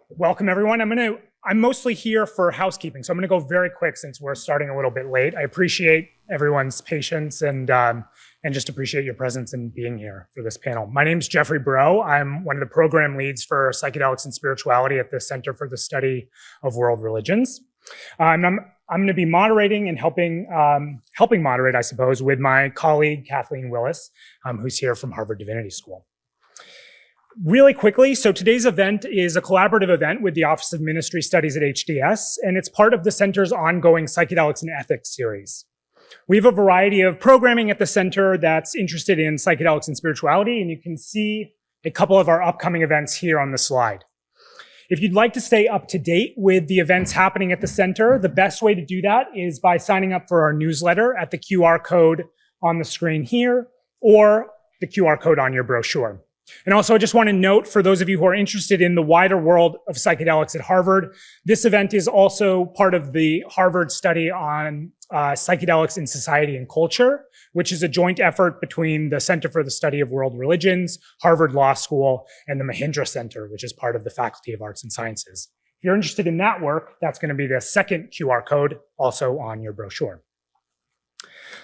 Welcome, everyone. I'm mostly here for housekeeping, so I'm gonna go very quick since we're starting a little bit late. I appreciate everyone's patience and just appreciate your presence and being here for this panel. My name's Jeffrey Breaux. I'm one of the program leads for psychedelics and spirituality at the Center for the Study of World Religions. I'm going to be moderating and helping moderate, I suppose, with my colleague Kathleen Willis, who's here from Harvard Divinity School. Really quickly, so today's event is a collaborative event with the Office of Ministry Studies at HDS, and it's part of the Center's ongoing Psychedelics and Ethics series. We have a variety of programming at the Center that's interested in psychedelics and spirituality, and you can see a couple of our upcoming events here on the slide. If you'd like to stay up to date with the events happening at the Center, the best way to do that is by signing up for our newsletter at the QR code on the screen here, or the QR code on your brochure. And also, I just want to note, for those of you who are interested in the wider world of psychedelics at Harvard, this event is also part of the Harvard study on psychedelics in society and culture, which is a joint effort between the Center for the Study of World Religions, Harvard Law School, and the Mahindra Center, which is part of the Faculty of Arts and Sciences. If you're interested in that work, that's going to be the second QR code also on your brochure.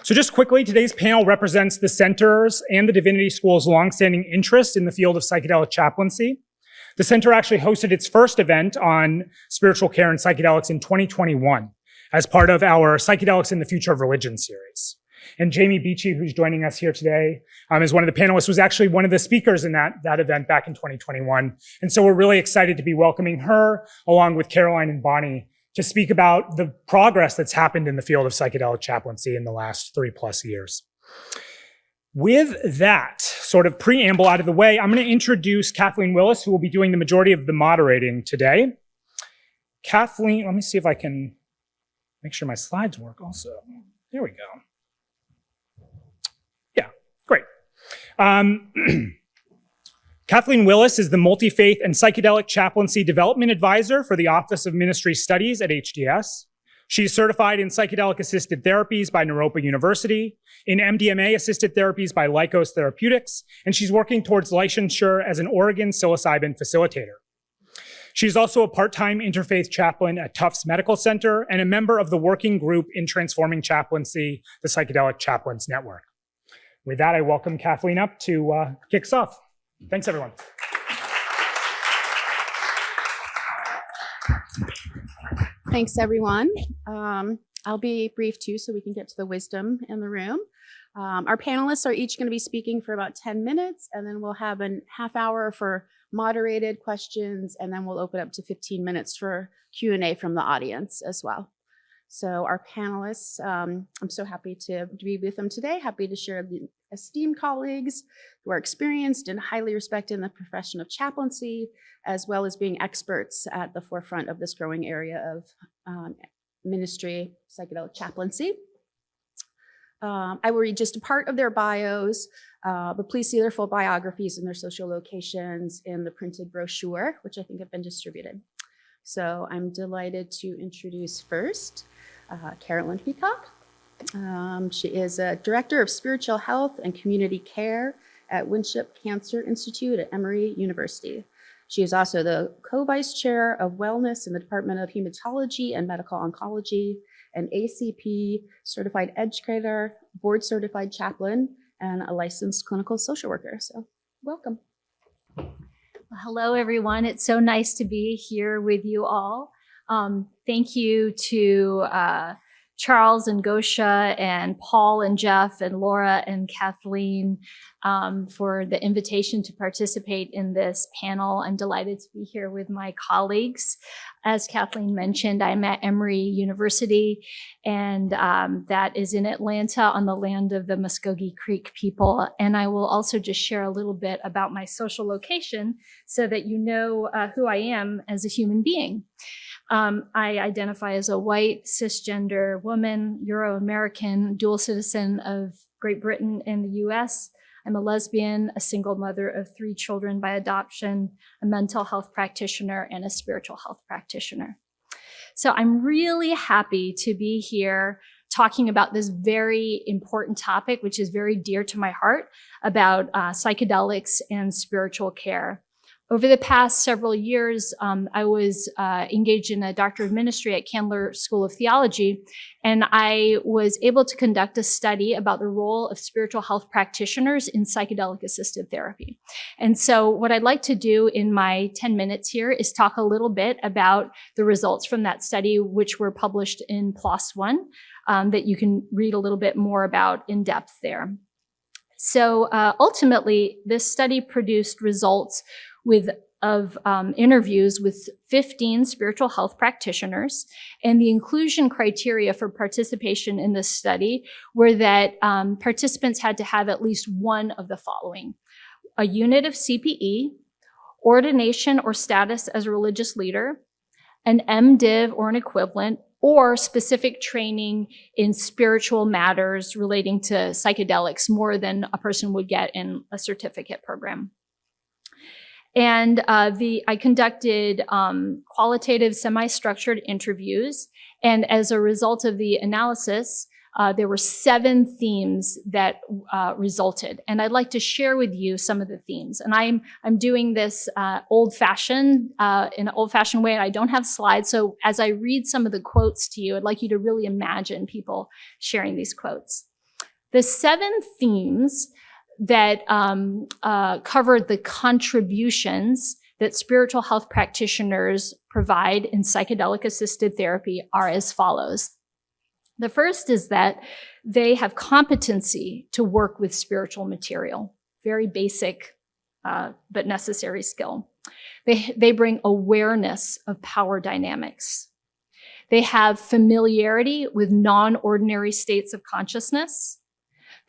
So just quickly, today's panel represents the Center's and the Divinity School's longstanding interest in the field of psychedelic chaplaincy. The Center actually hosted its first event on spiritual care and psychedelics in 2021 as part of our Psychedelics in the Future of Religion series. And Jamie Beachy, who's joining us here today, as one of the panelists, was actually one of the speakers in that event back in 2021. And so we're really excited to be welcoming her, along with Caroline and Bonnie, to speak about the progress that's happened in the field of psychedelic chaplaincy in the last 3+ years. With that sort of preamble out of the way, I'm going to introduce Kathleen Willis, who will be doing the majority of the moderating today. Kathleen, let me see if I can make sure my slides work also. There we go. Yeah, great. Kathleen Willis is the Multi-Faith and Psychedelic Chaplaincy Development Advisor for the Office of Ministry Studies at HDS. She's certified in psychedelic-assisted therapies by Naropa University, in MDMA-assisted therapies by Lykos Therapeutics, and she's working towards licensure as an Oregon psilocybin facilitator. She's also a part-time interfaith chaplain at Tufts Medical Center and a member of the working group in Transforming Chaplaincy, the Psychedelic Chaplains Network. With that, I welcome Kathleen up to kick us off. Thanks, everyone. Thanks, everyone. I'll be brief, too, so we can get to the wisdom in the room. Our panelists are each going to be speaking for about 10 minutes, and then we'll have a half hour for moderated questions, and then we'll open up to 15 minutes for Q&A from the audience as well. So our panelists, I'm so happy to be with them today, happy to share the esteemed colleagues who are experienced and highly respected in the profession of chaplaincy, as well as being experts at the forefront of this growing area of ministry, psychedelic chaplaincy. I will read just a part of their bios, but please see their full biographies and their social locations in the printed brochure, which I think have been distributed. So I'm delighted to introduce first Carolyn Peacock. She is a Director of Spiritual Health and Community Care at Winship Cancer Institute at Emory University. She is also the Co-Vice Chair of Wellness in the Department of Hematology and Medical Oncology, an ACP Certified Educator, Board Certified Chaplain, and a licensed clinical social worker. So welcome. Well, hello, everyone. It's so nice to be here with you all. Thank you to Charles and Gosha and Paul and Jeff and Laura and Kathleen for the invitation to participate in this panel. I'm delighted to be here with my colleagues. As Kathleen mentioned, I'm at Emory University, and that is in Atlanta on the land of the Muskogee Creek people. And I will also just share a little bit about my social location so that you know who I am as a human being. I identify as a white, cisgender woman, Euro-American, dual citizen of Great Britain and the US. I'm a lesbian, a single mother of 3 children by adoption, a mental health practitioner, and a spiritual health practitioner. So I'm really happy to be here talking about this very important topic, which is very dear to my heart, about psychedelics and spiritual care. Over the past several years, I was engaged in a doctorate of ministry at Candler School of Theology, and I was able to conduct a study about the role of spiritual health practitioners in psychedelic-assisted therapy. And so what I'd like to do in my 10 minutes here is talk a little bit about the results from that study, which were published in PLOS One, that you can read a little bit more about in depth there. So ultimately, this study produced results of interviews with 15 spiritual health practitioners, and the inclusion criteria for participation in this study were that participants had to have at least one of the following: a unit of CPE, ordination or status as a religious leader, an MDiv or an equivalent, or specific training in spiritual matters relating to psychedelics, more than a person would get in a certificate program. And I conducted qualitative semi-structured interviews, and as a result of the analysis, there were 7 themes that resulted. And I'd like to share with you some of the themes. And I'm doing this old-fashioned, in an old-fashioned way, and I don't have slides. So as I read some of the quotes to you, I'd like you to really imagine people sharing these quotes. The 7 themes that covered the contributions that spiritual health practitioners provide in psychedelic-assisted therapy are as follows. The first is that they have competency to work with spiritual material, very basic but necessary skill. They bring awareness of power dynamics. They have familiarity with non-ordinary states of consciousness.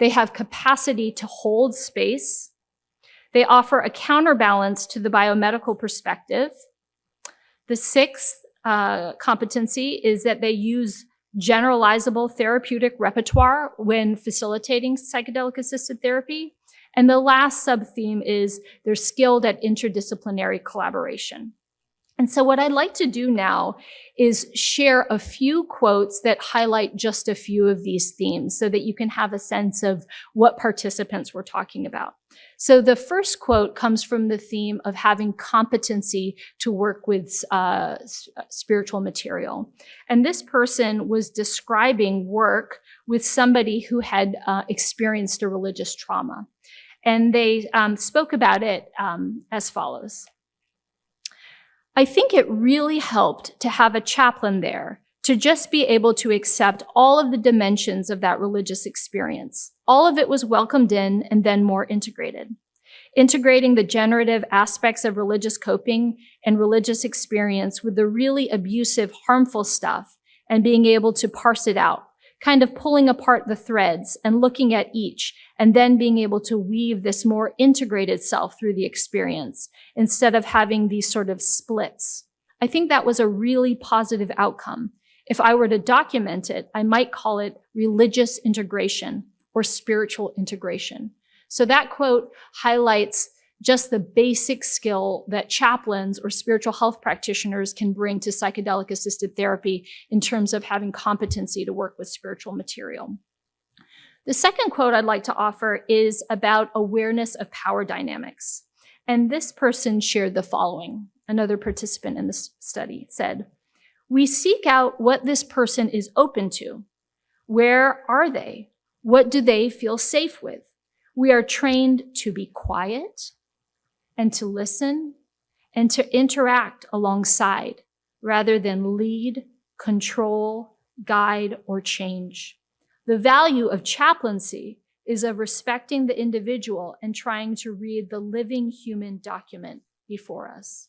They have capacity to hold space. They offer a counterbalance to the biomedical perspective. The 6th competency is that they use generalizable therapeutic repertoire when facilitating psychedelic-assisted therapy. And the last sub-theme is they're skilled at interdisciplinary collaboration. And so what I'd like to do now is share a few quotes that highlight just a few of these themes so that you can have a sense of what participants were talking about. So the first quote comes from the theme of having competency to work with spiritual material. And this person was describing work with somebody who had experienced a religious trauma. And they spoke about it as follows. I think it really helped to have a chaplain there, to just be able to accept all of the dimensions of that religious experience. All of it was welcomed in and then more integrated. Integrating the generative aspects of religious coping and religious experience with the really abusive, harmful stuff and being able to parse it out, kind of pulling apart the threads and looking at each, and then being able to weave this more integrated self through the experience instead of having these sort of splits. I think that was a really positive outcome. If I were to document it, I might call it religious integration or spiritual integration. So that quote highlights just the basic skill that chaplains or spiritual health practitioners can bring to psychedelic-assisted therapy in terms of having competency to work with spiritual material. The second quote I'd like to offer is about awareness of power dynamics. And this person shared the following. Another participant in this study said, "We seek out what this person is open to. Where are they? What do they feel safe with? We are trained to be quiet and to listen and to interact alongside rather than lead, control, guide, or change. The value of chaplaincy is of respecting the individual and trying to read the living human document before us."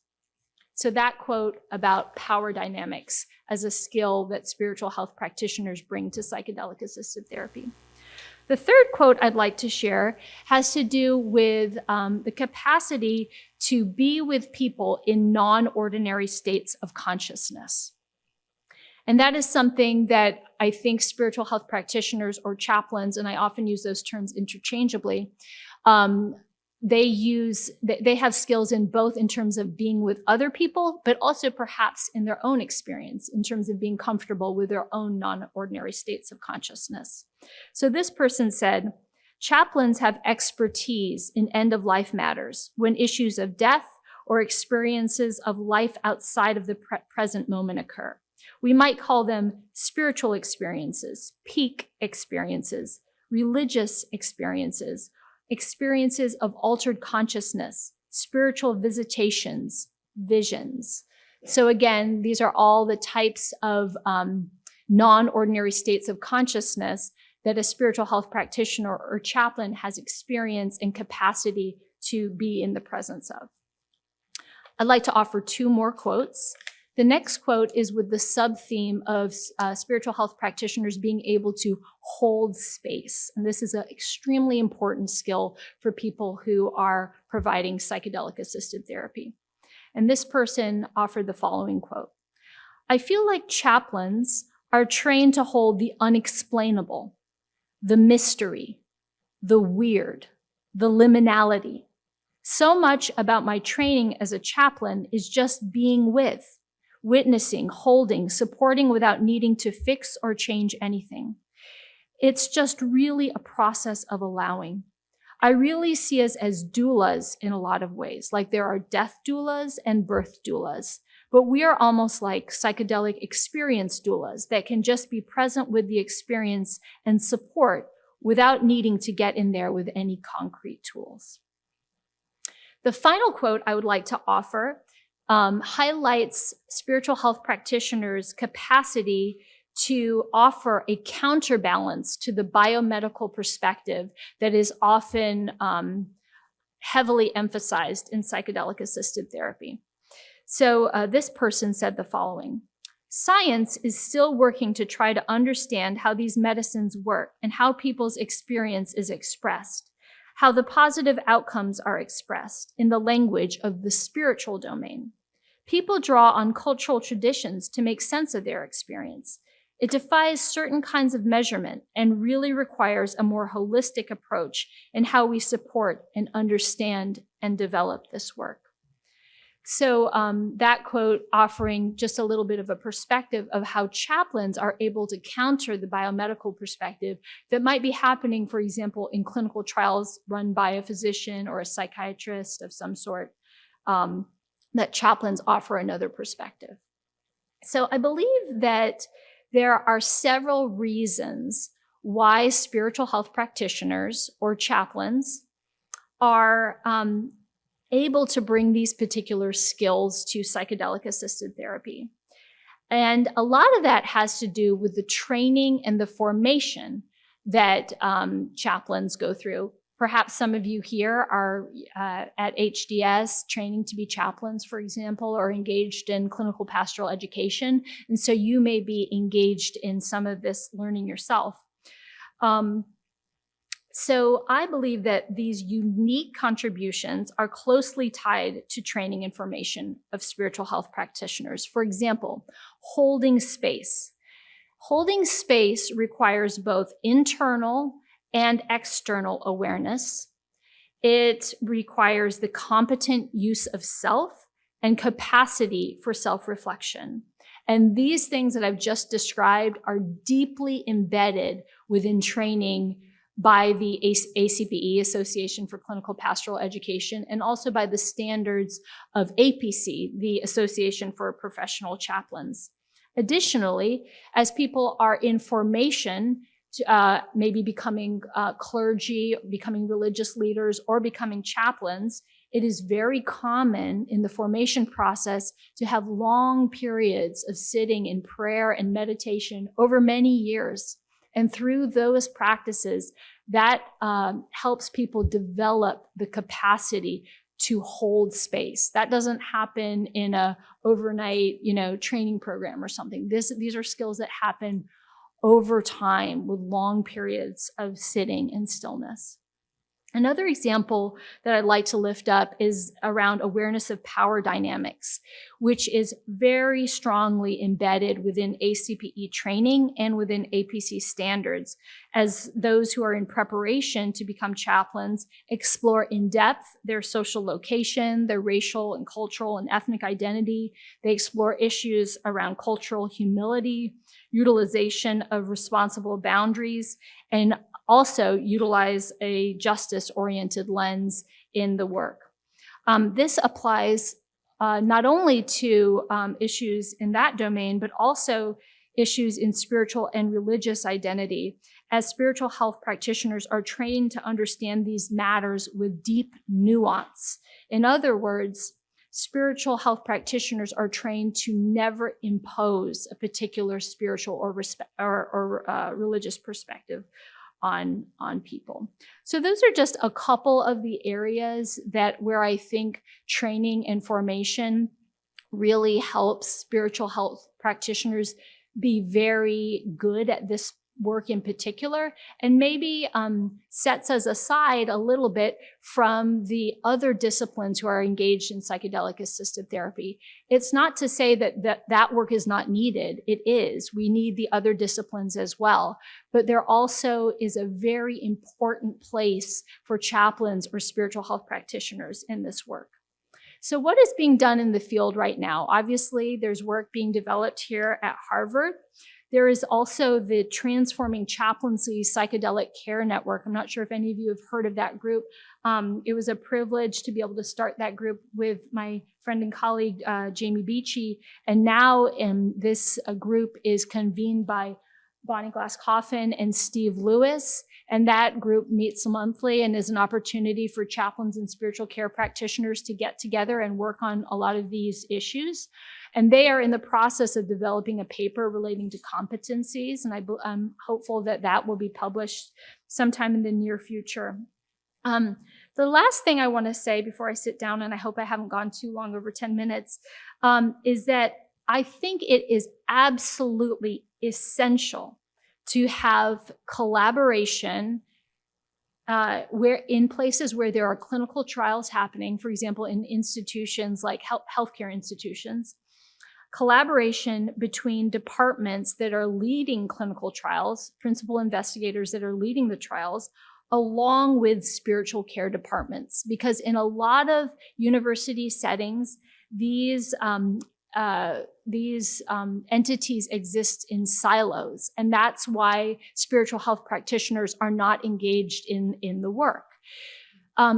So that quote about power dynamics as a skill that spiritual health practitioners bring to psychedelic-assisted therapy. The third quote I'd like to share has to do with the capacity to be with people in non-ordinary states of consciousness. And that is something that I think spiritual health practitioners or chaplains, and I often use those terms interchangeably, they have skills in both in terms of being with other people, but also perhaps in their own experience in terms of being comfortable with their own non-ordinary states of consciousness. So this person said, "Chaplains have expertise in end-of-life matters when issues of death or experiences of life outside of the present moment occur. We might call them spiritual experiences, peak experiences, religious experiences, experiences of altered consciousness, spiritual visitations, visions. So again, these are all the types of non-ordinary states of consciousness that a spiritual health practitioner or chaplain has experience and capacity to be in the presence of. I'd like to offer 2 more quotes. The next quote is with the sub-theme of spiritual health practitioners being able to hold space. And this is an extremely important skill for people who are providing psychedelic-assisted therapy. And this person offered the following quote: "I feel like chaplains are trained to hold the unexplainable, the mystery, the weird, the liminality. So much about my training as a chaplain is just being with, witnessing, holding, supporting without needing to fix or change anything. It's just really a process of allowing. I really see us as doulas in a lot of ways, like there are death doulas and birth doulas, but we are almost like psychedelic experience doulas that can just be present with the experience and support without needing to get in there with any concrete tools." The final quote I would like to offer highlights spiritual health practitioners' capacity to offer a counterbalance to the biomedical perspective that is often heavily emphasized in psychedelic-assisted therapy. So this person said the following: "Science is still working to try to understand how these medicines work and how people's experience is expressed, how the positive outcomes are expressed in the language of the spiritual domain. People draw on cultural traditions to make sense of their experience. It defies certain kinds of measurement and really requires a more holistic approach in how we support and understand and develop this work." So that quote offering just a little bit of a perspective of how chaplains are able to counter the biomedical perspective that might be happening, for example, in clinical trials run by a physician or a psychiatrist of some sort, that chaplains offer another perspective. So I believe that there are several reasons why spiritual health practitioners or chaplains are able to bring these particular skills to psychedelic-assisted therapy. And a lot of that has to do with the training and the formation that chaplains go through. Perhaps some of you here are at HDS training to be chaplains, for example, or engaged in clinical pastoral education. And so you may be engaged in some of this learning yourself. So I believe that these unique contributions are closely tied to training and formation of spiritual health practitioners. For example, holding space. Holding space requires both internal and external awareness. It requires the competent use of self and capacity for self-reflection. And these things that I've just described are deeply embedded within training by the ACPE, Association for Clinical Pastoral Education, and also by the standards of APC, the Association for Professional Chaplains. Additionally, as people are in formation, maybe becoming clergy, becoming religious leaders, or becoming chaplains, it is very common in the formation process to have long periods of sitting in prayer and meditation over many years. And through those practices, that helps people develop the capacity to hold space. That doesn't happen in a overnight, training program or something. These are skills that happen over time with long periods of sitting in stillness. Another example that I'd like to lift up is around awareness of power dynamics, which is very strongly embedded within ACPE training and within APC standards, as those who are in preparation to become chaplains explore in depth their social location, their racial and cultural and ethnic identity. They explore issues around cultural humility, utilization of responsible boundaries, and also utilize a justice-oriented lens in the work. This applies not only to issues in that domain, but also issues in spiritual and religious identity, as spiritual health practitioners are trained to understand these matters with deep nuance. In other words, spiritual health practitioners are trained to never impose a particular spiritual or religious perspective on people. So those are just a couple of the areas where I think training and formation really helps spiritual health practitioners be very good at this work in particular, and maybe sets us aside a little bit from the other disciplines who are engaged in psychedelic assisted therapy. It's not to say that work is not needed. It is. We need the other disciplines as well. But there also is a very important place for chaplains or spiritual health practitioners in this work. So what is being done in the field right now? Obviously, there's work being developed here at Harvard. There is also the Transforming Chaplaincy Psychedelic Care Network. I'm not sure if any of you have heard of that group. It was a privilege to be able to start that group with my friend and colleague, Jamie Beachy. And now this group is convened by Bonnie Glass-Coffin and Steve Lewis. And that group meets monthly and is an opportunity for chaplains and spiritual care practitioners to get together and work on a lot of these issues. And they are in the process of developing a paper relating to competencies. And I'm hopeful that that will be published sometime in the near future. The last thing I want to say before I sit down, and I hope I haven't gone too long, over 10 minutes, is that I think it is absolutely essential to have collaboration where in places where there are clinical trials happening, for example, in institutions like healthcare institutions, collaboration between departments that are leading clinical trials, principal investigators that are leading the trials, along with spiritual care departments. Because in a lot of university settings, these entities exist in silos. And that's why spiritual health practitioners are not engaged in the work.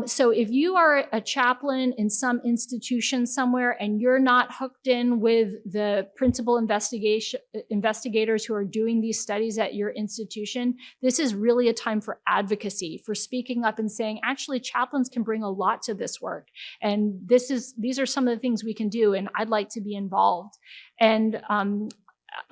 So if you are a chaplain in some institution somewhere and you're not hooked in with the principal investigators who are doing these studies at your institution, this is really a time for advocacy, for speaking up and saying, actually, chaplains can bring a lot to this work. And these are some of the things we can do, and I'd like to be involved. And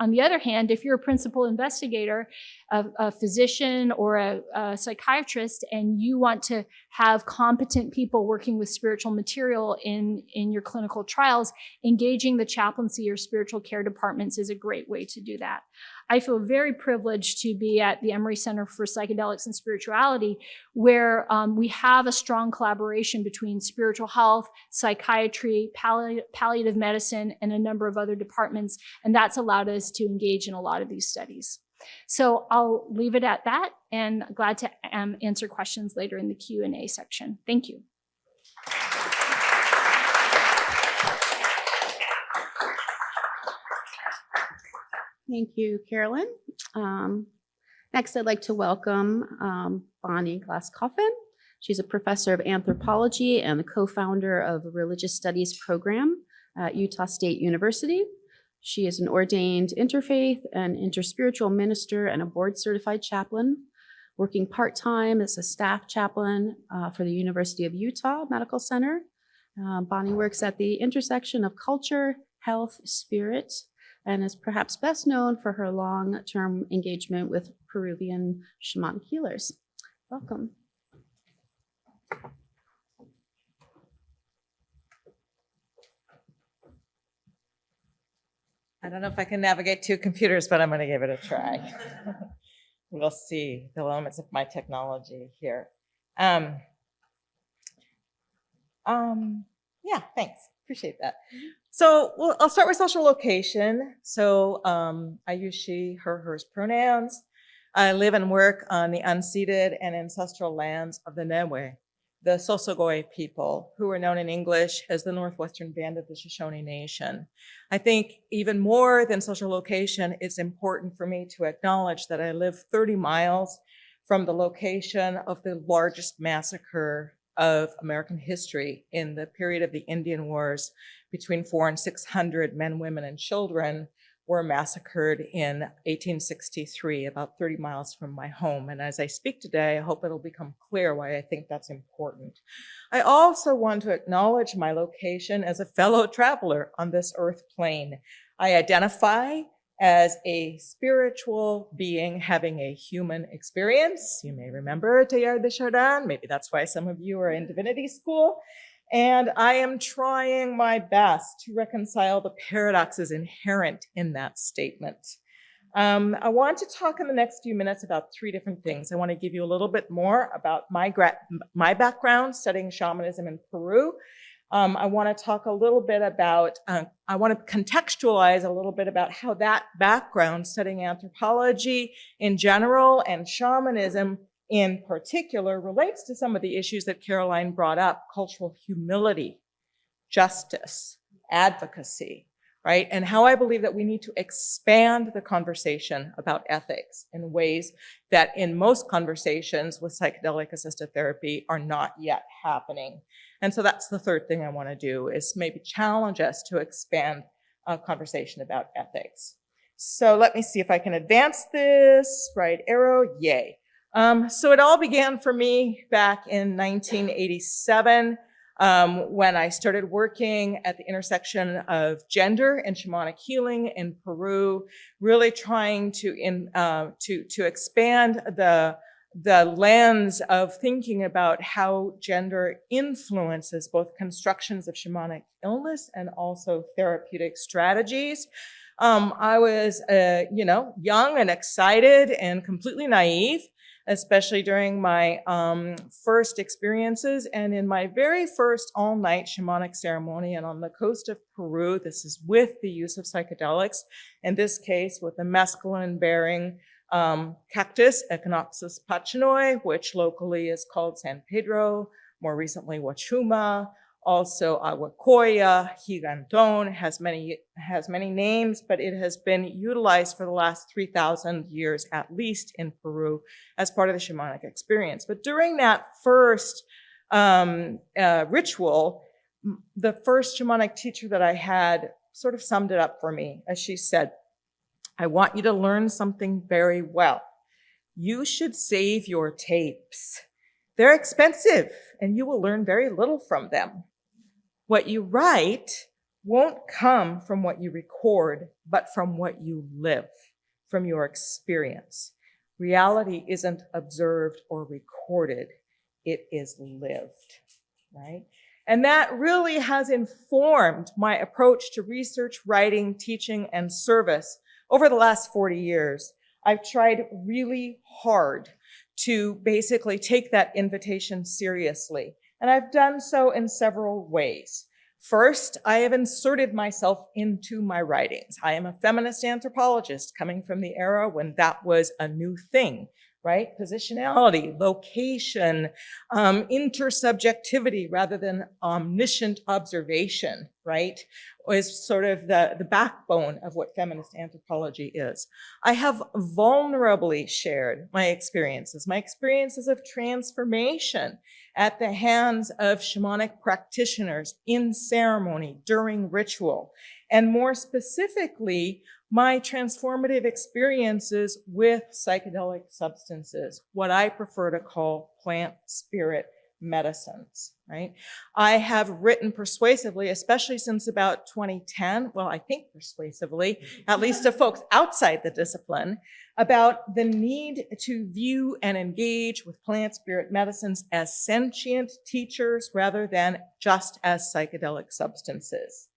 on the other hand, if you're a principal investigator, a physician or a psychiatrist, and you want to have competent people working with spiritual material in your clinical trials, engaging the chaplaincy or spiritual care departments is a great way to do that. I feel very privileged to be at the Emory Center for Psychedelics and Spirituality, where we have a strong collaboration between spiritual health, psychiatry, palliative medicine, and a number of other departments, and that's allowed us to engage in a lot of these studies. So I'll leave it at that, and glad to answer questions later in the Q&A section. Thank you. Thank you, Carolyn. Next, I'd like to welcome Bonnie Glass-Coffin. She's a professor of anthropology and the co-founder of a religious studies program at Utah State University. She is an ordained interfaith and interspiritual minister and a board-certified chaplain, working part-time as a staff chaplain for the University of Utah Medical Center. Bonnie works at the intersection of culture, health, spirit, and is perhaps best known for her long-term engagement with Peruvian shamanic healers. Welcome. I don't know if I can navigate two computers, but I'm going to give it a try. We'll see the limits of my technology here. Yeah, thanks. Appreciate that. So I'll start with social location. So I use she, her, hers pronouns. I live and work on the unceded and ancestral lands of the Newe, the Sosogoi people, who are known in English as the Northwestern Band of the Shoshone Nation. I think even more than social location, it's important for me to acknowledge that I live 30 miles from the location of the largest massacre of American history in the period of the Indian Wars. Between 400 and 600 men, women, and children were massacred in 1863, about 30 miles from my home. And as I speak today, I hope it'll become clear why I think that's important. I also want to acknowledge my location as a fellow traveler on this earth plane. I identify as a spiritual being having a human experience. You may remember Teilhard de Chardin. Maybe that's why some of you are in divinity school. And I am trying my best to reconcile the paradoxes inherent in that statement. I want to talk in the next few minutes about three different things. I want to give you a little bit more about my background studying shamanism in Peru. I want to talk a little bit about, I want to contextualize a little bit about how that background, studying anthropology in general and shamanism in particular, relates to some of the issues that Caroline brought up: cultural humility, justice, advocacy, right? And how I believe that we need to expand the conversation about ethics in ways that in most conversations with psychedelic assisted therapy are not yet happening. And so that's the third thing I want to do, is maybe challenge us to expand a conversation about ethics. So let me see if I can advance this. Right arrow, yay. So it all began for me back in 1987 when I started working at the intersection of gender and shamanic healing in Peru, really trying to expand the lens of thinking about how gender influences both constructions of shamanic illness and also therapeutic strategies. I was, young and excited and completely naive, especially during my first experiences and in my very first all-night shamanic ceremony. And on the coast of Peru, this is with the use of psychedelics, in this case with the mescaline-bearing cactus, Echinopsis pachanoi, which locally is called San Pedro, more recently Wachuma, also Aguacoya, Giganton, has many names, but it has been utilized for the last 3,000 years, at least in Peru, as part of the shamanic experience. But during that first ritual, the first shamanic teacher that I had sort of summed it up for me, as she said, "I want you to learn something very well. You should save your tapes. They're expensive, and you will learn very little from them. What you write won't come from what you record, but from what you live, from your experience. Reality isn't observed or recorded, it is lived," right? And that really has informed my approach to research, writing, teaching, and service over the last 40 years. I've tried really hard to basically take that invitation seriously. And I've done so in several ways. First, I have inserted myself into my writings. I am a feminist anthropologist coming from the era when that was a new thing, right? Positionality, location, intersubjectivity rather than omniscient observation, right? Is sort of the backbone of what feminist anthropology is. I have vulnerably shared my experiences of transformation at the hands of shamanic practitioners in ceremony, during ritual, and more specifically, my transformative experiences with psychedelic substances, what I prefer to call plant spirit medicines, right? I have written persuasively, especially since about 2010, well, I think persuasively, at least to folks outside the discipline, about the need to view and engage with plant spirit medicines as sentient teachers rather than just as psychedelic substances.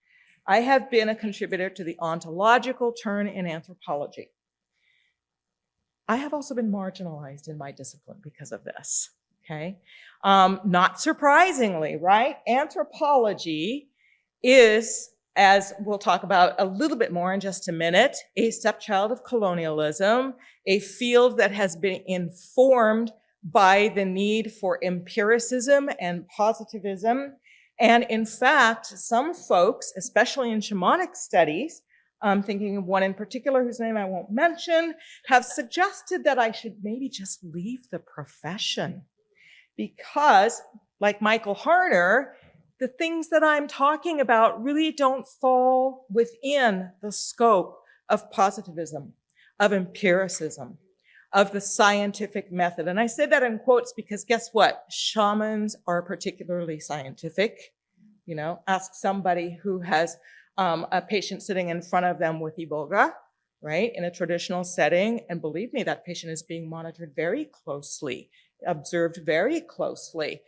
I have been a contributor to the ontological turn in anthropology. I have also been marginalized in my discipline because of this, okay? Not surprisingly, right? Anthropology is, as we'll talk about a little bit more in just a minute, a stepchild of colonialism, a field that has been informed by the need for empiricism and positivism. And in fact, some folks, especially in shamanic studies, I'm thinking of one in particular whose name I won't mention, have suggested that I should maybe just leave the profession because like Michael Harner, the things that I'm talking about really don't fall within the scope of positivism, of empiricism, of the scientific method. And I say that in quotes because guess what? Shamans are particularly scientific. You know, ask somebody who has a patient sitting in front of them with Iboga, right, in a traditional setting. And believe me, that patient is being monitored very closely, observed very closely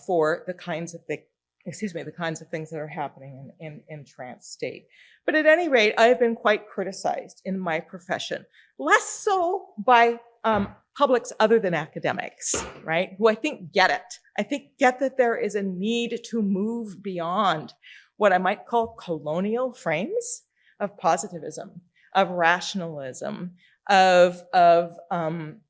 for the kinds of things that are happening in trance state. But at any rate, I have been quite criticized in my profession, less so by publics other than academics, right? Who I think get it. I think get that there is a need to move beyond what I might call colonial frames of positivism, of rationalism, of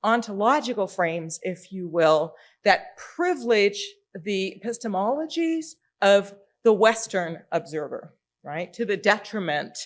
ontological frames, if you will, that privilege the epistemologies of the Western observer, right? To the detriment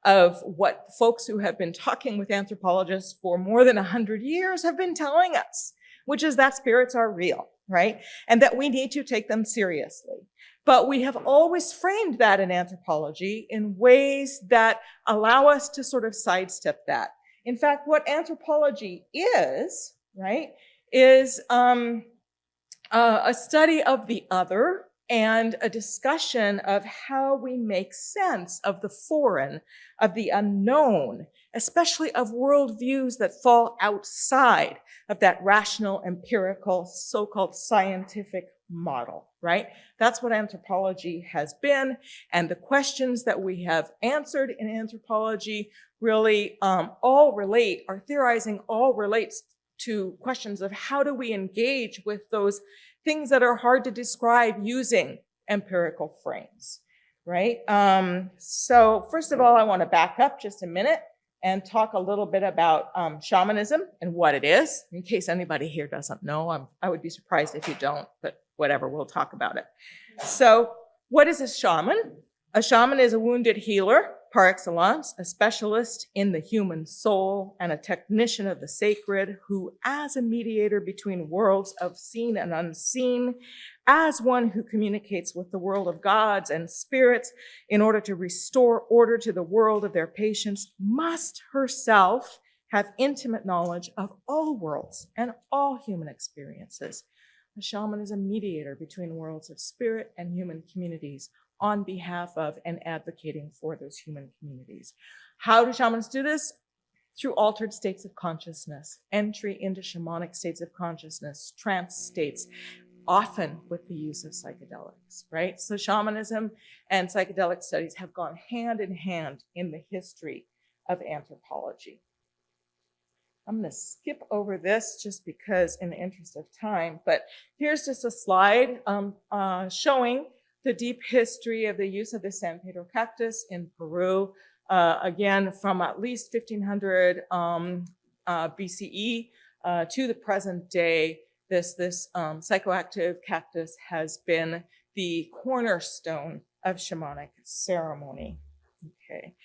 of what folks who have been talking with anthropologists for more than 100 years have been telling us, which is that spirits are real, right? And that we need to take them seriously. But we have always framed that in anthropology in ways that allow us to sort of sidestep that. In fact, what anthropology is, right, is a study of the other and a discussion of how we make sense of the foreign, of the unknown, especially of worldviews that fall outside of that rational, empirical, so-called scientific model, right? That's what anthropology has been. And the questions that we have answered in anthropology really our theorizing all relates to questions of how do we engage with those things that are hard to describe using empirical frames, right? So first of all, I want to back up just a minute and talk a little bit about shamanism and what it is, in case anybody here doesn't know. I would be surprised if you don't, but whatever, we'll talk about it. So what is a shaman? A shaman is a wounded healer par excellence, a specialist in the human soul and a technician of the sacred who, as a mediator between worlds of seen and unseen, as one who communicates with the world of gods and spirits in order to restore order to the world of their patients, must herself have intimate knowledge of all worlds and all human experiences. A shaman is a mediator between worlds of spirit and human communities on behalf of and advocating for those human communities. How do shamans do this? Through altered states of consciousness, entry into shamanic states of consciousness, trance states, often with the use of psychedelics, right? So shamanism and psychedelic studies have gone hand in hand in the history of anthropology. I'm going to skip over this just because in the interest of time, but here's just a slide showing the deep history of the use of the San Pedro cactus in Peru, again, from at least 1500 BCE to the present day. This psychoactive cactus has been the cornerstone of shamanic ceremony. Okay.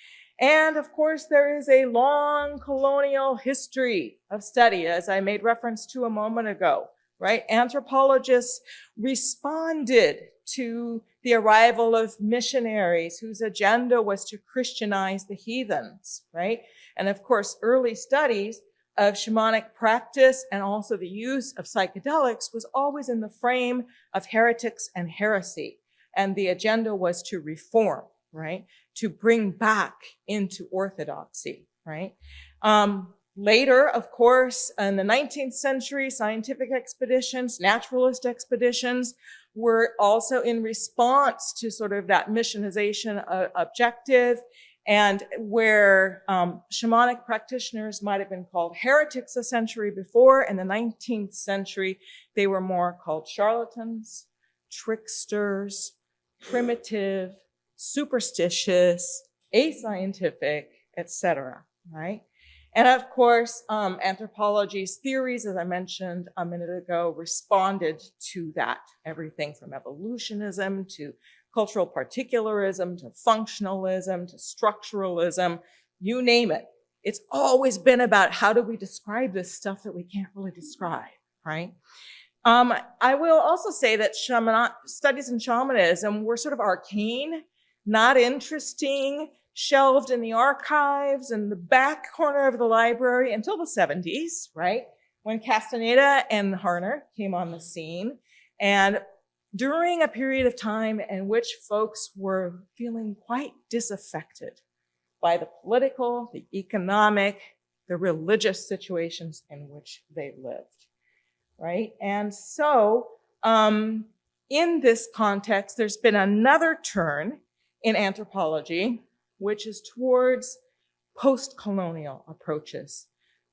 And of course, there is a long colonial history of study, as I made reference to a moment ago, right? Anthropologists responded to the arrival of missionaries whose agenda was to Christianize the heathens, right? And of course, early studies of shamanic practice and also the use of psychedelics was always in the frame of heretics and heresy. And the agenda was to reform, right? To bring back into orthodoxy, right? Later, of course, in the 19th century, scientific expeditions, naturalist expeditions were also in response to sort of that missionization objective, and where shamanic practitioners might have been called heretics a century before. In the 19th century, they were more called charlatans, tricksters, primitive, superstitious, ascientific, etc., right? And of course, anthropology's theories, as I mentioned a minute ago, responded to that. Everything from evolutionism to cultural particularism to functionalism to structuralism, you name it. It's always been about how do we describe this stuff that we can't really describe, right? I will also say that studies in shamanism were sort of arcane, not interesting, shelved in the archives in the back corner of the library until the 70s, right? When Castaneda and Harner came on the scene. And during a period of time in which folks were feeling quite disaffected by the political, the economic, the religious situations in which they lived, right? And so in this context, there's been another turn in anthropology, which is towards post-colonial approaches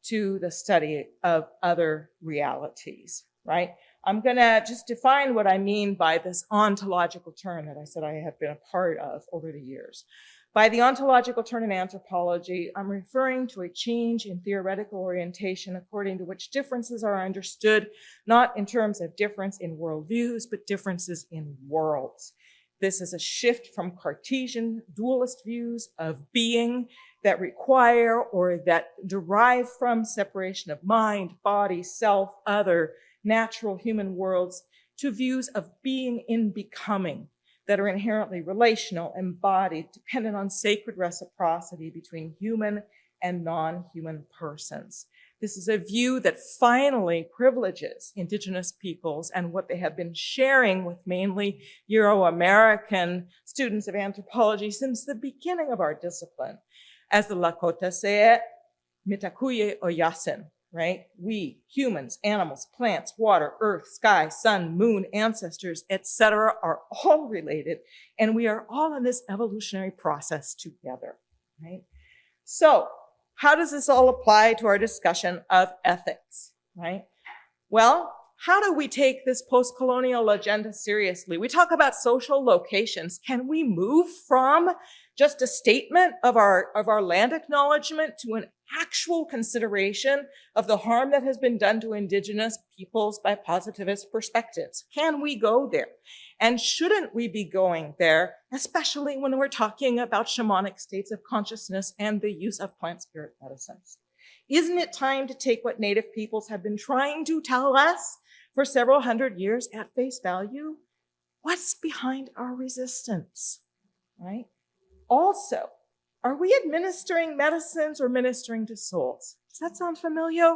to the study of other realities, right? I'm gonna just define what I mean by this ontological turn that I said I have been a part of over the years. By the ontological turn in anthropology, I'm referring to a change in theoretical orientation according to which differences are understood, not in terms of difference in worldviews, but differences in worlds. This is a shift from Cartesian dualist views of being that require or that derive from separation of mind, body, self, other, natural human worlds to views of being in becoming that are inherently relational, embodied, dependent on sacred reciprocity between human and non-human persons. This is a view that finally privileges Indigenous peoples and what they have been sharing with mainly Euro-American students of anthropology since the beginning of our discipline. As the Lakota say, mitakuye o yasin, right? We, humans, animals, plants, water, earth, sky, sun, moon, ancestors, etc., are all related, and we are all in this evolutionary process together, right? So, how does this all apply to our discussion of ethics, right? Well, how do we take this post-colonial agenda seriously? We talk about social locations. Can we move from just a statement of our land acknowledgement to an actual consideration of the harm that has been done to Indigenous peoples by positivist perspectives? Can we go there? And shouldn't we be going there, especially when we're talking about shamanic states of consciousness and the use of plant spirit medicines? Isn't it time to take what Native peoples have been trying to tell us for several hundred years at face value? What's behind our resistance, right? Also, are we administering medicines or ministering to souls? Does that sound familiar?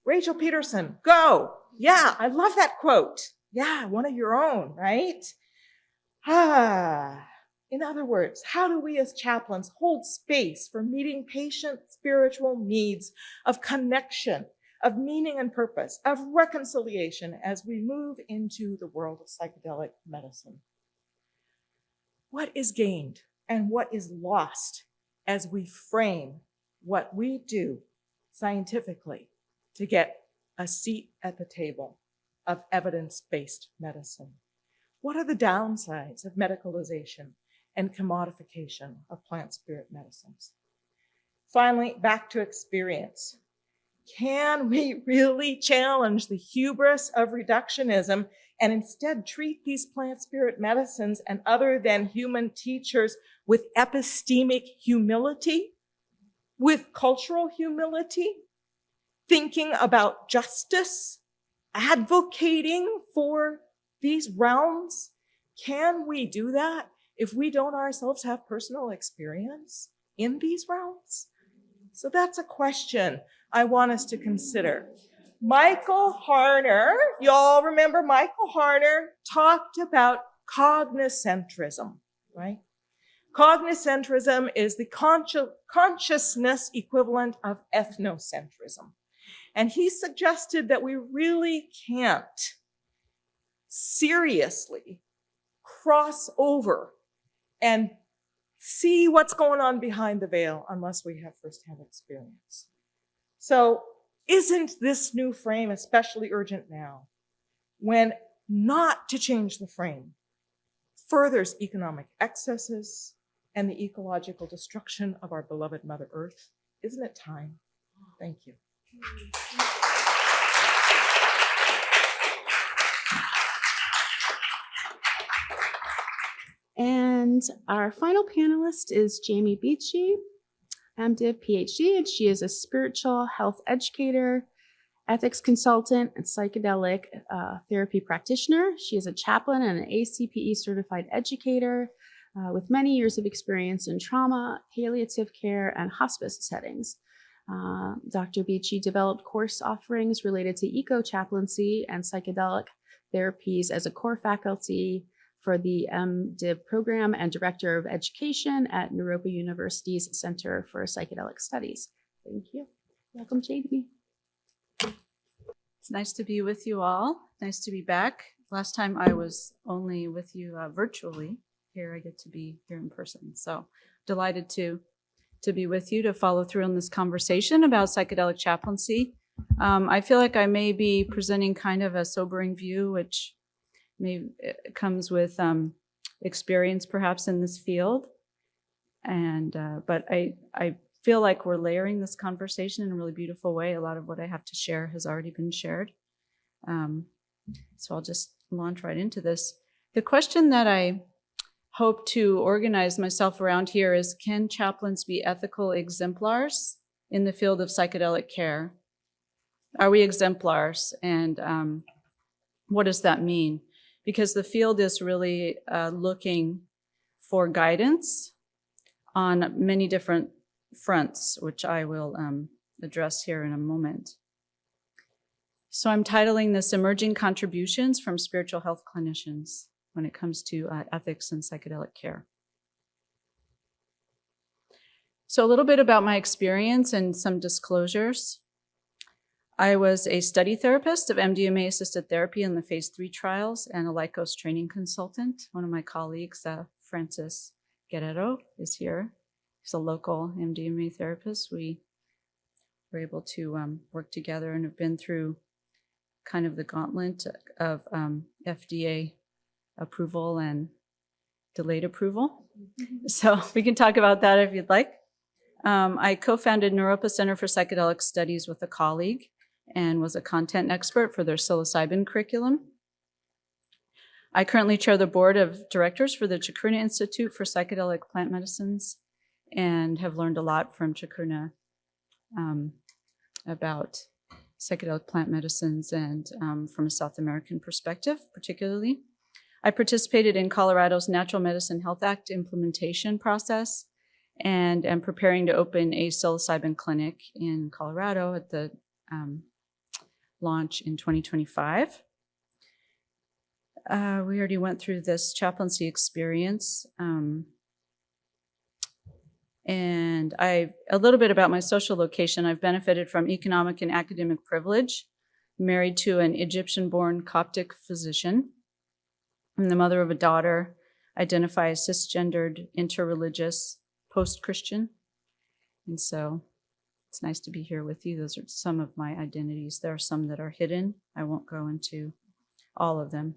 Rachel Peterson, go. Yeah, I love that quote. Yeah, one of your own, right? In other words, how do we as chaplains hold space for meeting patient spiritual needs of connection, of meaning and purpose, of reconciliation as we move into the world of psychedelic medicine? What is gained and what is lost as we frame what we do scientifically to get a seat at the table of evidence-based medicine? What are the downsides of medicalization and commodification of plant spirit medicines? Finally, back to experience. Can we really challenge the hubris of reductionism and instead treat these plant spirit medicines and other than human teachers with epistemic humility, with cultural humility, thinking about justice, advocating for these realms? Can we do that if we don't ourselves have personal experience in these realms? So that's a question I want us to consider. Michael Harner, y'all remember Michael Harner talked about cognicentrism, right? Cognicentrism is the consciousness equivalent of ethnocentrism. And he suggested that we really can't seriously cross over and see what's going on behind the veil unless we have firsthand experience. So isn't this new frame especially urgent now, when not to change the frame furthers economic excesses and the ecological destruction of our beloved Mother Earth? Isn't it time? Thank you. And our final panelist is Jamie Beachy, MDiv, PhD, and she is a spiritual health educator ethics consultant and psychedelic therapy practitioner. She is a chaplain and an ACPE certified educator with many years of experience in trauma, palliative care, and hospice settings. Dr. Beachy developed course offerings related to eco-chaplaincy and psychedelic therapies as a core faculty for the MDiv program and director of education at Naropa University's Center for Psychedelic Studies. Thank you. Welcome, JD. It's nice to be with you all. Nice to be back. Last time I was only with you virtually. Here I get to be here in person. So delighted to be with you to follow through on this conversation about psychedelic chaplaincy. I feel like I may be presenting kind of a sobering view, which comes with experience perhaps in this field. And but I feel like we're layering this conversation in a really beautiful way. A lot of what I have to share has already been shared. So I'll just launch right into this. The question that I hope to organize myself around here is, can chaplains be ethical exemplars in the field of psychedelic care? Are we exemplars? And what does that mean? Because the field is really looking for guidance on many different fronts, which I will address here in a moment. So I'm titling this Emerging Contributions from Spiritual Health Clinicians when it comes to ethics and psychedelic care. So a little bit about my experience and some disclosures. I was a study therapist of MDMA-assisted therapy in the phase 3 trials and a Lycos training consultant. One of my colleagues, Francis Guerrero, is here. He's a local MDMA therapist. We were able to work together and have been through kind of the gauntlet of FDA approval and delayed approval. So we can talk about that if you'd like. I co-founded Naropa Center for Psychedelic Studies with a colleague and was a content expert for their psilocybin curriculum. I currently chair the board of directors for the Chacruna Institute for Psychedelic Plant Medicines and have learned a lot from Chacruna about psychedelic plant medicines and from a South American perspective, particularly. I participated in Colorado's Natural Medicine Health Act implementation process and am preparing to open a psilocybin clinic in Colorado at the launch in 2025. We already went through this chaplaincy experience. And a little bit about my social location. I've benefited from economic and academic privilege, married to an Egyptian-born Coptic physician. I'm the mother of a daughter, identify as cisgendered, interreligious, post-Christian. And so it's nice to be here with you. Those are some of my identities. There are some that are hidden. I won't go into all of them.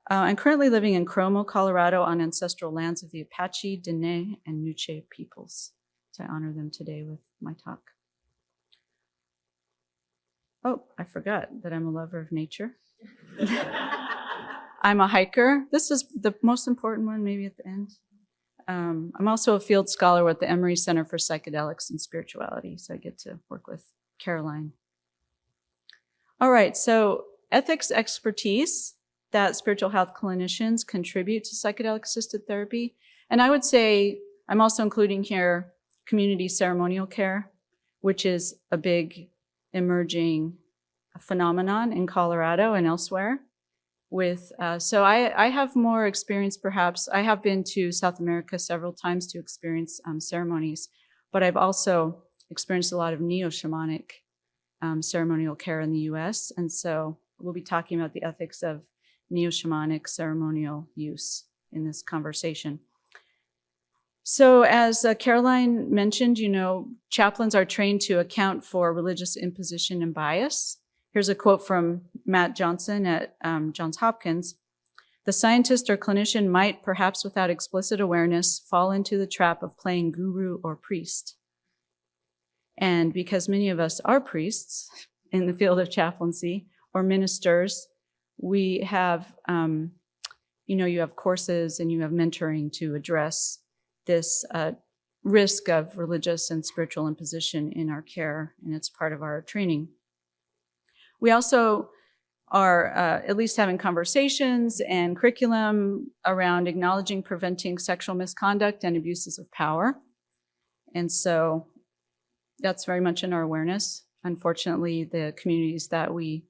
I'm currently living in Cromo, Colorado, on ancestral lands of the Apache, Dene, and Nuche peoples. So I honor them today with my talk. Oh, I forgot that I'm a lover of nature. I'm a hiker. This is the most important one, maybe at the end. I'm also a field scholar with the Emory Center for Psychedelics and Spirituality, so I get to work with Caroline. All right, so ethics expertise that spiritual health clinicians contribute to psychedelic-assisted therapy. And I would say I'm also including here community ceremonial care, which is a big emerging phenomenon in Colorado and elsewhere. So I have more experience, perhaps. I have been to South America several times to experience ceremonies, but I've also experienced a lot of neo-shamanic ceremonial care in the US. And so we'll be talking about the ethics of neo-shamanic ceremonial use in this conversation. So as Caroline mentioned, chaplains are trained to account for religious imposition and bias. Here's a quote from Matt Johnson at Johns Hopkins. "The scientist or clinician might, perhaps without explicit awareness, fall into the trap of playing guru or priest. And because many of us are priests in the field of chaplaincy or ministers, we have, you have courses and you have mentoring to address this risk of religious and spiritual imposition in our care, and it's part of our training. We also are at least having conversations and curriculum around acknowledging, preventing sexual misconduct and abuses of power. And so that's very much in our awareness. Unfortunately, the communities that we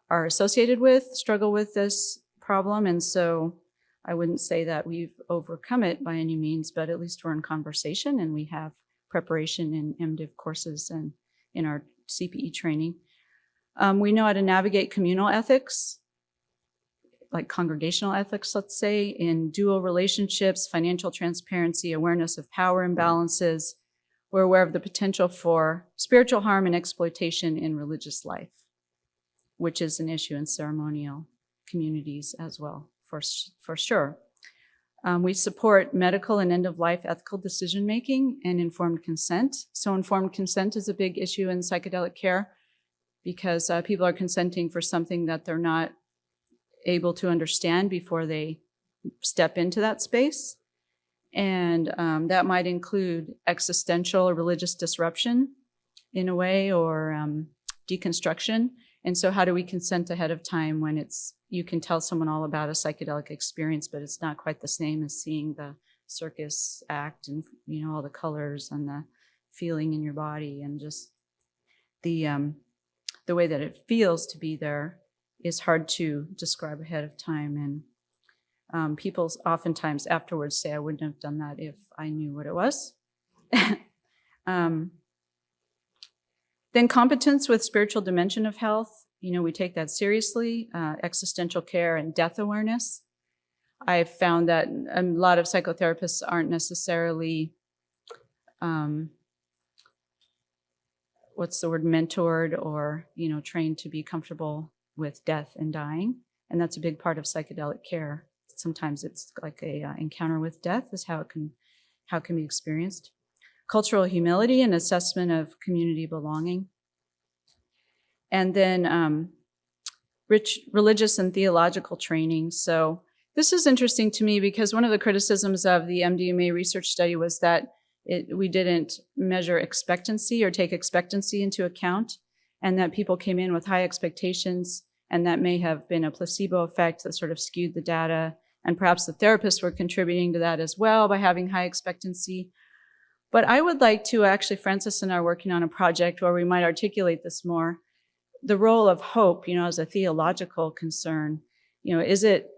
are associated with struggle with this problem. And so I wouldn't say that we've overcome it by any means, but at least we're in conversation and we have preparation in MDiv courses and in our CPE training. We know how to navigate communal ethics, like congregational ethics, let's say, in dual relationships, financial transparency, awareness of power imbalances. We're aware of the potential for spiritual harm and exploitation in religious life, which is an issue in ceremonial communities as well, for sure. We support medical and end-of-life ethical decision-making and informed consent. So informed consent is a big issue in psychedelic care because people are consenting for something that they're not able to understand before they step into that space. And that might include existential or religious disruption in a way, or deconstruction. And so how do we consent ahead of time when you can tell someone all about a psychedelic experience, but it's not quite the same as seeing the circus act and, all the colors and the feeling in your body, and just the way that it feels to be there is hard to describe ahead of time. And people oftentimes afterwards say, I wouldn't have done that if I knew what it was. Then competence with spiritual dimension of health. We take that seriously. Existential care and death awareness. I've found that a lot of psychotherapists aren't necessarily, mentored or, trained to be comfortable with death and dying. And that's a big part of psychedelic care. Sometimes it's like a encounter with death is how it can be experienced. Cultural humility and assessment of community belonging. And then rich religious and theological training. So this is interesting to me because one of the criticisms of the MDMA research study was that we didn't measure expectancy or take expectancy into account, and that people came in with high expectations, and that may have been a placebo effect that sort of skewed the data. And perhaps the therapists were contributing to that as well by having high expectancy. But I would like to, actually, Francis and I are working on a project where we might articulate this more. The role of hope, as a theological concern, is it,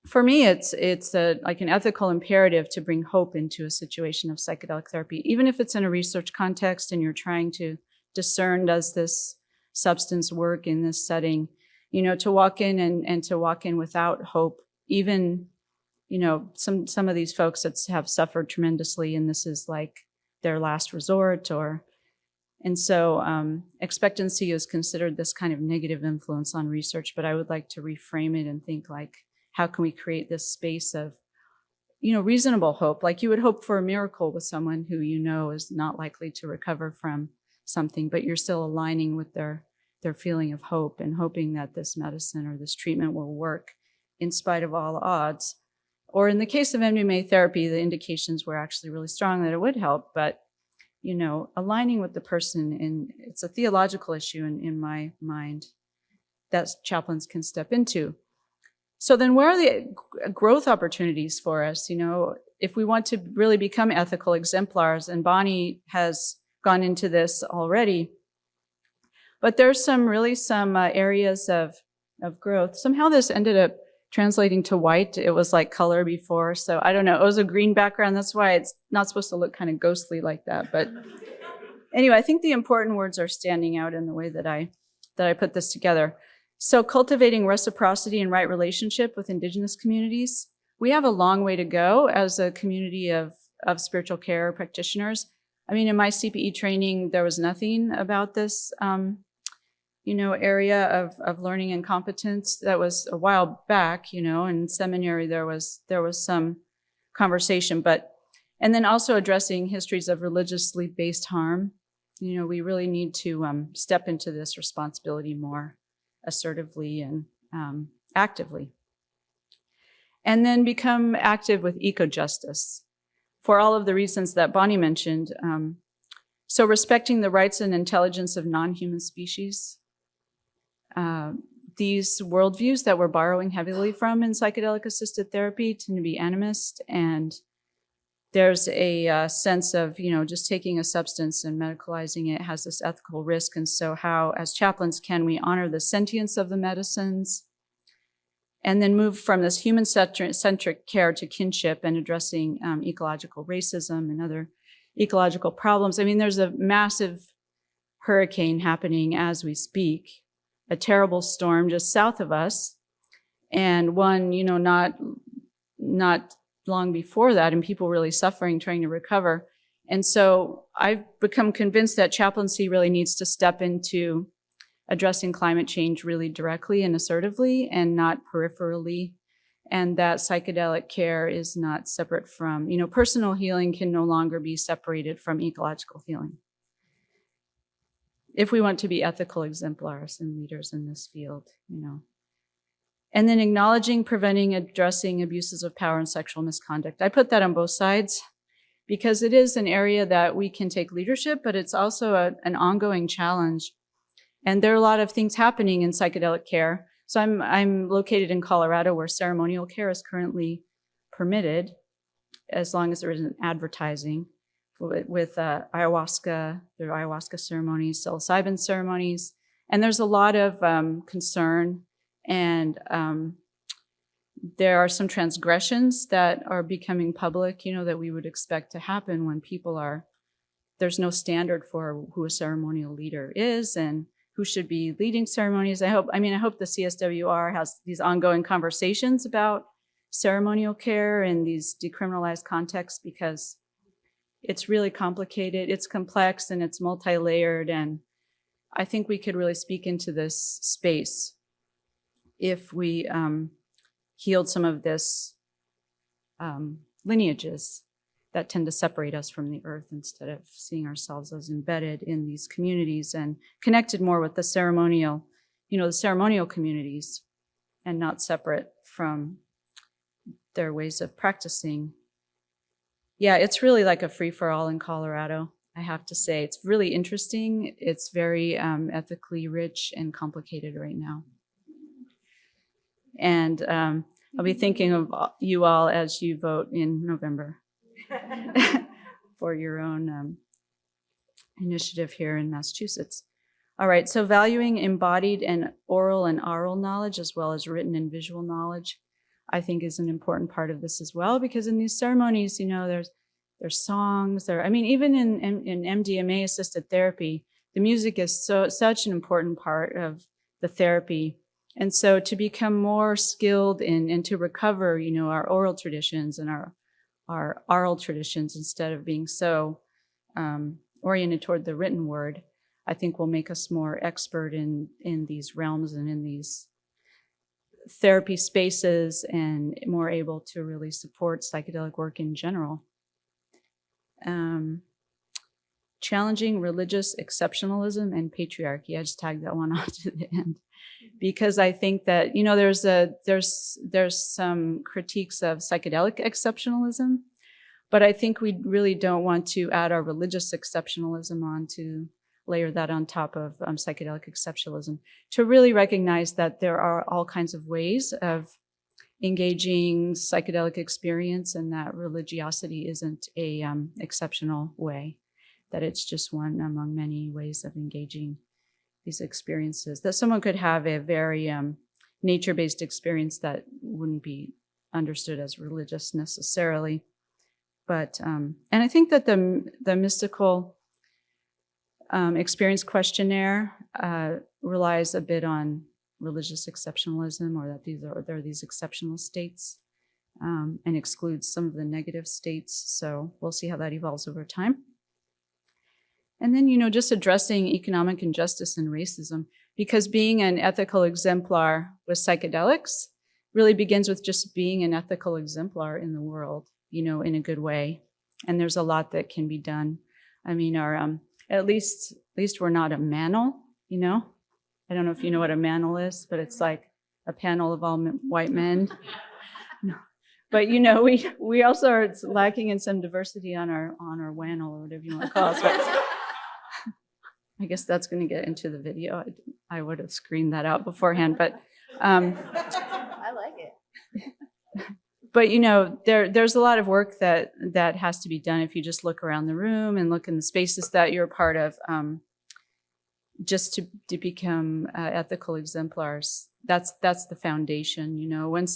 for me, it's like an ethical imperative to bring hope into a situation of psychedelic therapy, even if it's in a research context and you're trying to discern, does this substance work in this setting? To walk in and to walk in without hope, even, some of these folks that have suffered tremendously, and this is like their last resort, and so expectancy is considered this kind of negative influence on research, but I would like to reframe it and think like, how can we create this space of, reasonable hope? Like you would hope for a miracle with someone who is not likely to recover from something, but you're still aligning with their feeling of hope and hoping that this medicine or this treatment will work in spite of all odds. Or in the case of MDMA therapy, the indications were actually really strong that it would help, but aligning with the person, and it's a theological issue in my mind that chaplains can step into. So then where are the growth opportunities for us? If we want to really become ethical exemplars, and Bonnie has gone into this already, but there's some areas of growth. Somehow this ended up translating to white. It was like color before, so I don't know. It was a green background. That's why it's not supposed to look kind of ghostly like that. But anyway, I think the important words are standing out in the way that I put this together. So cultivating reciprocity and right relationship with Indigenous communities. We have a long way to go as a community of spiritual care practitioners. I mean, in my CPE training, there was nothing about this area of learning and competence. That was a while back, in seminary there was some conversation, and then also addressing histories of religiously based harm. We really need to step into this responsibility more assertively and actively. And then become active with eco-justice for all of the reasons that Bonnie mentioned. So respecting the rights and intelligence of non-human species, These worldviews that we're borrowing heavily from in psychedelic-assisted therapy tend to be animist, and there's a sense of, just taking a substance and medicalizing it has this ethical risk. And so how, as chaplains, can we honor the sentience of the medicines and then move from this human-centric care to kinship and addressing ecological racism and other ecological problems? I mean, there's a massive hurricane happening as we speak, a terrible storm just south of us, and one, not long before that, and people really suffering, trying to recover. And so I've become convinced that chaplaincy really needs to step into addressing climate change really directly and assertively and not peripherally, and that psychedelic care is not separate from, personal healing can no longer be separated from ecological healing, if we want to be ethical exemplars and leaders in this field, And then acknowledging, preventing, addressing abuses of power and sexual misconduct. I put that on both sides because it is an area that we can take leadership, but it's also an ongoing challenge. And there are a lot of things happening in psychedelic care. So I'm located in Colorado, where ceremonial care is currently permitted as long as there isn't advertising. With ayahuasca, there are ayahuasca ceremonies, psilocybin ceremonies, and there's a lot of concern, and there are some transgressions that are becoming public, that we would expect to happen when there's no standard for who a ceremonial leader is and who should be leading ceremonies. I hope the CSWR has these ongoing conversations about ceremonial care in these decriminalized contexts, because it's really complicated, it's complex, and it's multi-layered. And I think we could really speak into this space if we healed some of this lineages that tend to separate us from the earth, instead of seeing ourselves as embedded in these communities and connected more with the ceremonial communities and not separate from their ways of practicing. Yeah, it's really like a free-for-all in Colorado, I have to say. It's really interesting. It's very ethically rich and complicated right now. And I'll be thinking of you all as you vote in November for your own initiative here in Massachusetts. All right, so valuing embodied and oral knowledge, as well as written and visual knowledge, I think is an important part of this as well, because in these ceremonies, there's songs, even in MDMA assisted therapy, the music is such an important part of the therapy. And so to become more skilled and to recover, our oral traditions and our oral traditions, instead of being so oriented toward the written word, I think will make us more expert in these realms and in these therapy spaces, and more able to really support psychedelic work in general. Challenging religious exceptionalism and patriarchy. I just tagged that one on to the end, because I think that there's some critiques of psychedelic exceptionalism, but I think we really don't want to add our religious exceptionalism on, to layer that on top of psychedelic exceptionalism, to really recognize that there are all kinds of ways of engaging psychedelic experience, and that religiosity isn't a exceptional way, that it's just one among many ways of engaging these experiences, that someone could have a very nature-based experience that wouldn't be understood as religious necessarily. But, and I think that the mystical experience questionnaire relies a bit on religious exceptionalism, or that there are these exceptional states, and excludes some of the negative states. So we'll see how that evolves over time. And then, just addressing economic injustice and racism, because being an ethical exemplar with psychedelics really begins with just being an ethical exemplar in the world, in a good way. And there's a lot that can be done. Our at least we're not a manel, I don't know if you know what a manel is, but it's like a panel of all white men. No. But we also are lacking in some diversity on our WANL, or whatever you want to call us. I guess that's going to get into the video. I would have screened that out beforehand, but I like it. but you know, there's a lot of work that has to be done if you just look around the room and look in the spaces that you're a part of, just to become ethical exemplars. That's the foundation. You know, when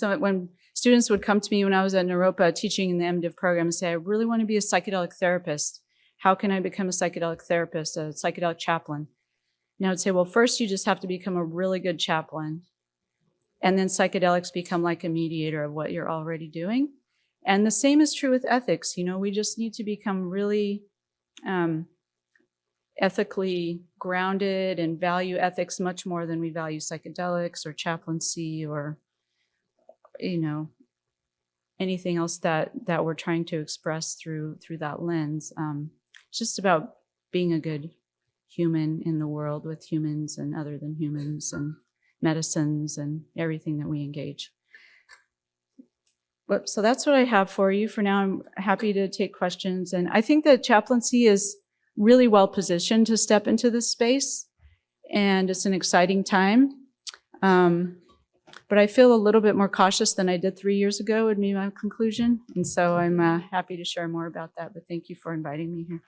students would come to me when I was at Naropa teaching in the MDiv program and say, I really want to be a psychedelic therapist. How can I become a psychedelic therapist, a psychedelic chaplain? And I would say, well, first you just have to become a really good chaplain. And then psychedelics become like a mediator of what you're already doing. And the same is true with ethics. You know, we just need to become really ethically grounded and value ethics much more than we value psychedelics or chaplaincy or, you know, anything else that we're trying to express through that lens. It's just about being a good human in the world with humans and other than humans and medicines and everything that we engage. But, so that's what I have for you. For now, I'm happy to take questions. And I think that chaplaincy is really well positioned to step into this space. And it's an exciting time. But I feel a little bit more cautious than I did 3 years ago would be my conclusion. And so I'm happy to share more about that. But thank you for inviting me here.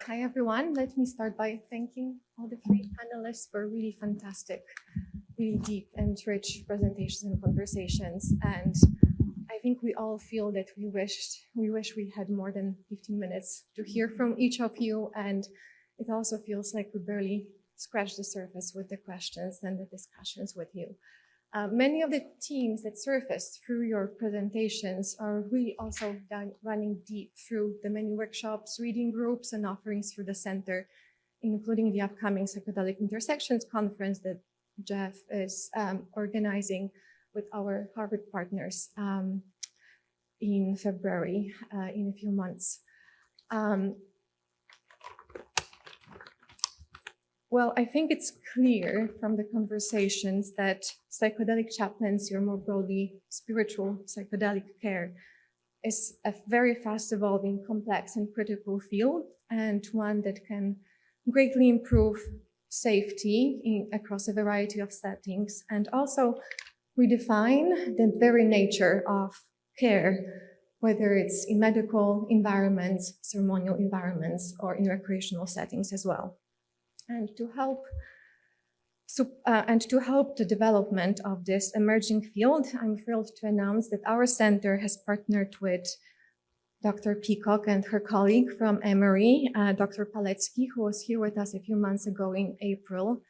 Hi, everyone. Let me start by thanking all the 3 panelists for really fantastic, really deep and rich presentations and conversations. And I think we all feel that we wish we had more than 15 minutes to hear from each of you. And it also feels like we barely scratched the surface with the questions and the discussions with you. Many of the themes that surfaced through your presentations are really also running deep through the many workshops, reading groups, and offerings through the center, including the upcoming Psychedelic Intersections Conference that Jeff is organizing with our Harvard partners in February, in a few months. Well, I think it's clear from the conversations that psychedelic chaplaincy, or more broadly, spiritual psychedelic care, is a very fast evolving, complex and critical field, and one that can greatly improve safety across a variety of settings, and also redefine the very nature of care, whether it's in medical environments, ceremonial environments, or in recreational settings as well. And to help the development of this emerging field, I'm thrilled to announce that our center has partnered with Dr. Peacock and her colleague from Emory, Dr. Paletsky, who was here with us a few months ago in April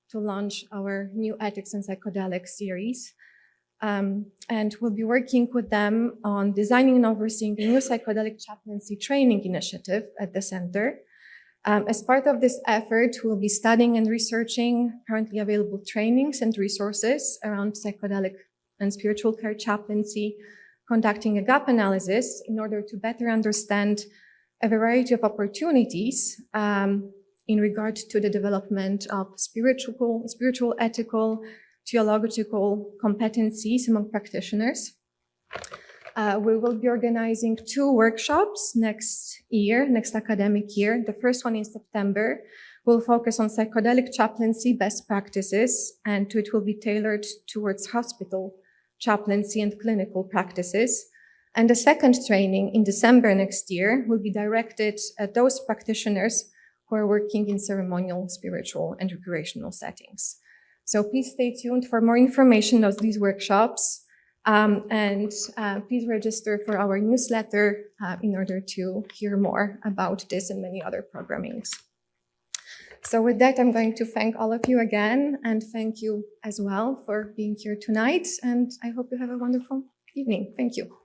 to launch our new Ethics and Psychedelics series. And we'll be working with them on designing and overseeing a new psychedelic chaplaincy training initiative at the center. As part of this effort, we'll be studying and researching currently available trainings and resources around psychedelic and spiritual care chaplaincy, conducting a gap analysis in order to better understand a variety of opportunities in regard to the development of spiritual, ethical, theological competencies among practitioners. We will be organizing 2 workshops next academic year. The first one in September will focus on psychedelic chaplaincy best practices, and it will be tailored towards hospital chaplaincy and clinical practices. And the second training in December next year will be directed at those practitioners who are working in ceremonial, spiritual, and recreational settings. So please stay tuned for more information on these workshops. And please register for our newsletter in order to hear more about this and many other programmings. So with that, I'm going to thank all of you again, and thank you as well for being here tonight. And I hope you have a wonderful evening. Thank you.